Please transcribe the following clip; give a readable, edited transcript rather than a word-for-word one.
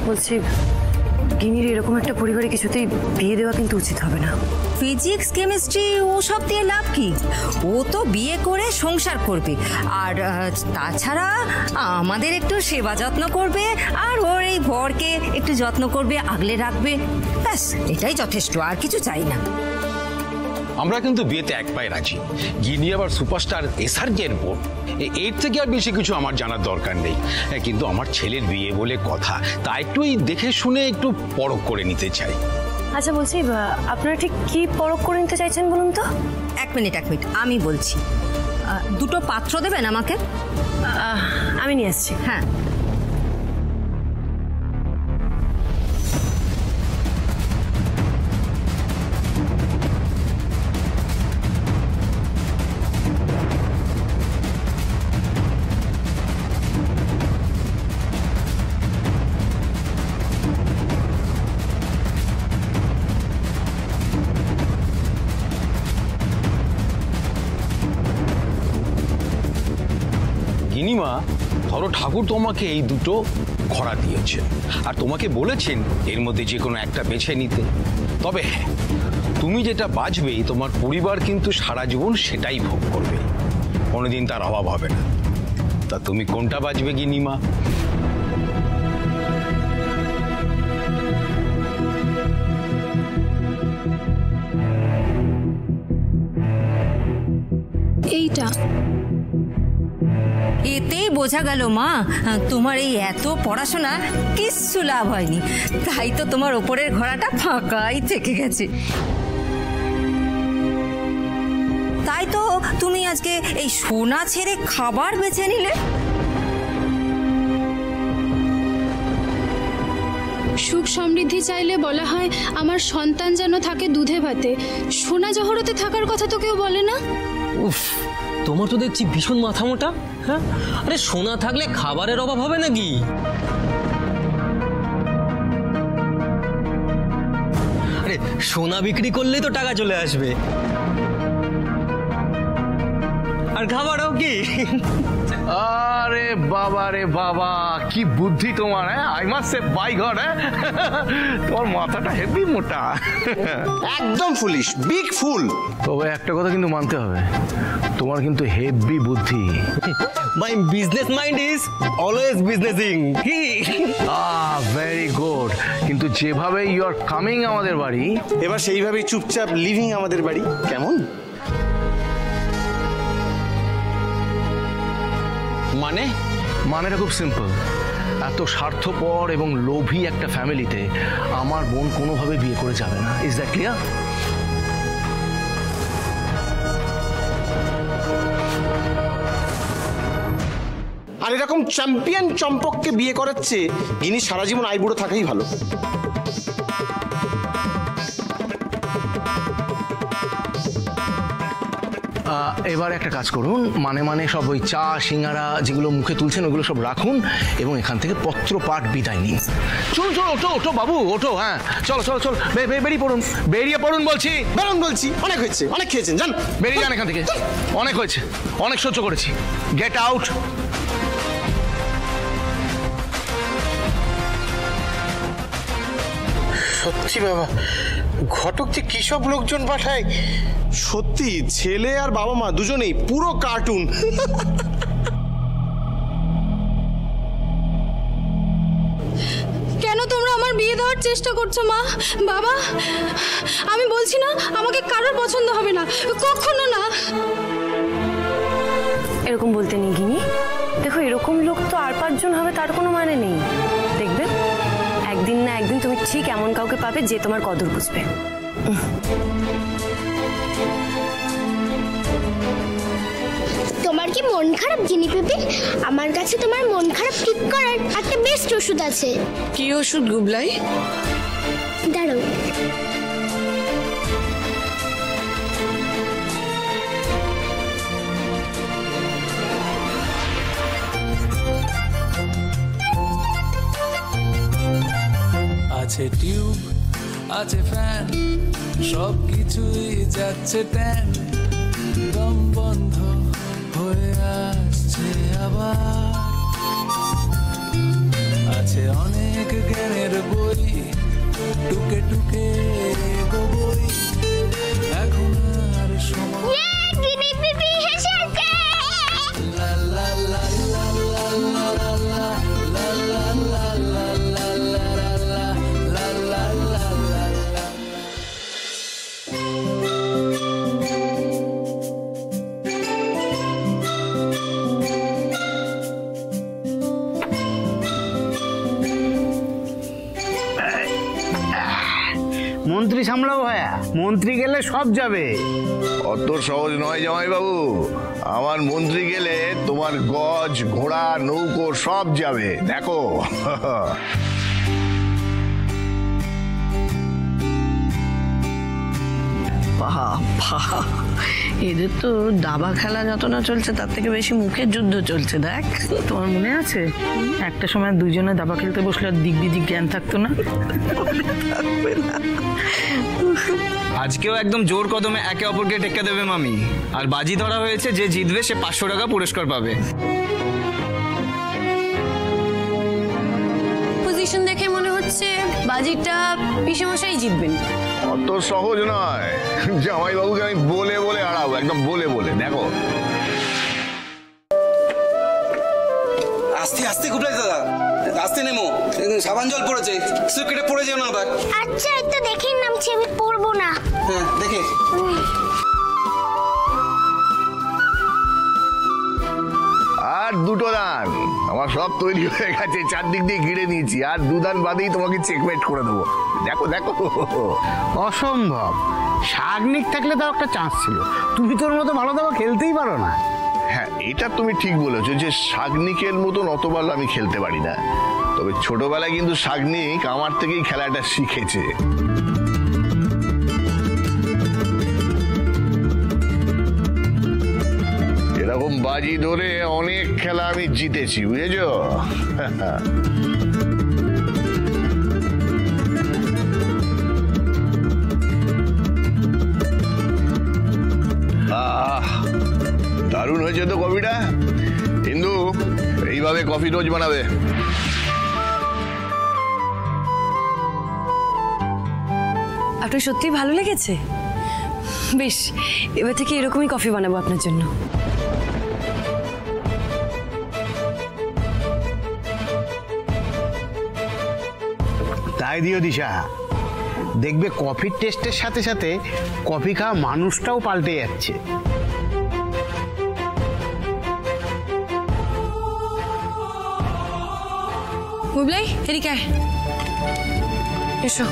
বলছি গিনির এরকম একটা পরিবারে কিছুতেই বিয়ে দেওয়া কিন্তু উচিত হবে না। ফিজিক্স কেমিস্ট্রি ও সব দিয়ে লাভ কি? ও তো বিয়ে করে সংসার করবে, আর তাছাড়া আমাদের একটু সেবা যত্ন করবে, আর ওর এই বরকে একটু যত্ন করবে, আগলে রাখবে, ব্যাস এটাই যথেষ্ট, আর কিছু চাই না। আমরা কিন্তু বিয়েতে এক পায়ে রাজি। গিনি আবার সুপারস্টার এসআরকের বোন, এর থেকে আর বেশি কিছু আমার জানার দরকার নেই। কিন্তু আমার ছেলের বিয়ে বলে কথা, তা একটু দেখে শুনে একটু পরখ করে নিতে চাই। আচ্ছা বলছি, আপনারা ঠিক কি পরখ করে নিতে চাইছেন বলুন তো? এক মিনিট আমি বলছি। দুটো পাত্র দেবেন আমাকে? আমি নিয়ে আসছি। হ্যাঁ। গিনিমা, ধরো ঠাকুর তোমাকে এই দুটো ঘোড়া দিয়েছেন, আর তোমাকে বলেছেন এর মধ্যে যে কোনো একটা বেছে নিতে। তবে হ্যাঁ, তুমি যেটা বাঁচবে তোমার পরিবার কিন্তু সারা জীবন সেটাই ভোগ করবে, কোনোদিন তার অভাব হবে না। তা তুমি কোনটা বাঁচবে গিনিমা? এইটা। এতেই বোঝা গেল মা, তোমার এই এত পড়াশোনা কিচ্ছু লাভ হয়নি, তাই তো তোমার ওপরের ঘোড়াটা ফাঁকাই থেকে গেছে। তাই তো তুমি আজকে এই সোনা ছেড়ে খাবার বেছে নিলে। সুখ সমৃদ্ধি চাইলে বলা হয় আমার সন্তান যেন থাকে দুধে ভাতে, সোনা জহরতে থাকার কথা তো কেউ বলে না। উফ, তোমার তো দেখছি ভীষণ মাথা মোটা। হ্যাঁ, আরে সোনা থাকলে খাবারের অভাব হবে নাকি? আরে সোনা বিক্রি করলেই তো টাকা চলে আসবে, আর খাবারও কি। আরে বাবা রে বাবা, কি বুদ্ধি তোমার! I must say by God, তোমার মাথাটা হেভি মোটা। একদম ফুলিশ, বিগ ফুল। তবে একটা কথা কিন্তু মানতে হবে, তোমার কিন্তু হেভি বুদ্ধি। My business mind is always businessing. Very good. কিন্তু যেভাবে ইউ আর কামিং আমাদের বাড়ি, এবার সেইভাবেই চুপচাপ লিভিং আমাদের বাড়ি, কেমন? মানেটা খুব সিম্পল। এত স্বার্থপর এবং লোভী একটা ফ্যামিলিতে আমার বোন কোনোভাবে বিয়ে করে যাবে না। Is that clear? আর এরকম চ্যাম্পিয়ন চম্পককে বিয়ে করাচ্ছে, গিনি সারা জীবন আইবুড়ো থাকাই ভালো। এবার একটা কাজ করুন, মানে সব ওই চা সিঙ্গারা যেগুলো মুখে তুলছেন ওগুলো সব রাখুন এবং এখান থেকে পত্র পাঠ বিদায় নিন। চলুন চলো, ওটো বাবু, ওটো। হ্যাঁ চলো, বেরিয়ে পড়ুন বলছি। বেরোন বলছি, অনেক হয়েছে, অনেক খেয়েছেন, যান বেরিয়ে যান এখান থেকে। অনেক হয়েছে, অনেক সহ্য করেছি, গেট আউট। সত্যি বাবা, ঘটক যে কি সব লোকজন পাঠায়, সত্যি ছেলে আর বাবা মা দুজনেই পুরো কার্টুন। কেন তোমরা আমার বিয়ে দেওয়ার চেষ্টা করছো মা? বাবা, আমি বলছি না আমাকে কারোর পছন্দ হবে না, কখনো না। এরকম বলতে নেই গিনি, দেখো এরকম লোক তো আর 5 জন হবে তার কোনো মানে নেই। দেখবে একদিন না একদিন তুমি ঠিক এমন কাউকে পাবে যে তোমার কদর বুঝবে। তোমার কি মন খারাপ গিনি পেপি? আমার কাছে তোমার মন খারাপ ঠিক করার একটা বেস্ট ওষুধ আছে। কি ওষুধ গুবলাই? দাঁড়াও। আছে টিউব, আছে ফ্যান, সব কিছুই যাচ্ছে ট্যান, দম বন্ধ হয়ে আসছে আবার। আছে অনেক জ্ঞানের বই টুকে টুকে বই এখন আর সময় গিনি পিপি হেসেছে। লা লা লা লা লা লা লা লা লা লা লা লা লা লা লা লা লা। মন্ত্রী সামলাও ভাইয়া, মন্ত্রী গেলে সব যাবে। অত সহজ নয় জামাইবাবু, আমার মন্ত্রী গেলে তোমার গজ ঘোড়া নৌকো সব যাবে দেখো। এদের তো দাবা খেলা যত না চলছে তার থেকে বেশি মুখের যুদ্ধ চলছে। দেখ, তোমার মনে আছে একটা সময় দুইজনে দাবা খেলতে বসলে আর দিক বিদিক জ্ঞান থাকতো না। থাকবে না। আজকেও একদম জোর কদমে একে অপরকে টেক্কা দেবে মামি, আর বাজি ধরা হয়েছে যে জিতবে সে 500 টাকা পুরস্কার পাবে। পজিশন দেখে মনে হচ্ছে বাজিটা পিসেমশাই জিতবেন। অত সহজ নয়, জামাইবাবুকে আমি বলে বলে হারাবো, একদম বলে বলে দেখো। আস্তে আস্তে ঘুরাই দাদা, আস্তে নেমো, সাবান জল পড়েছে, সুকেটে পড়ে যেও না আবার। আচ্ছা একটু দেখেন নামছি, আমি পড়বো না। হ্যাঁ দেখে। আর দুটো দান আমার সব তৈরি হয়ে গেছে, চারদিক দিয়ে ঘিরে নিয়েছি, আর 2 দান বাদেই তোমাকে চেকমেট করে দেবো। দেখো দেখো। অসম্ভব, শাগনিক থাকলে তাও একটা চান্স ছিল, তুমি তোর মতো ভালো দাবা খেলতেই পারো না। হ্যাঁ এটা তুমি ঠিক বলেছো যে শাগনিকের মতন অত ভালো আমি খেলতে পারি না, তবে ছোটবেলায় কিন্তু শাগনিক আমার থেকেই খেলাটা শিখেছে। এরকম বাজি ধরে অনেক খেলা আমি জিতেছি, বুঝেছো? দারুণ হয়েছে তো কফিটা, কিন্তু এইভাবে কফি রোজ বানাবে। আপনার সত্যি ভালো লেগেছে? বেশ, এবার থেকে এরকমই কফি বানাবো আপনার জন্য। তাই দিও দিশা, দেখবে কফির টেস্টের সাথে সাথে কফি খাওয়া মানুষটাও পাল্টে যাচ্ছে। বুবলাই, এদিকে আয়। এসো।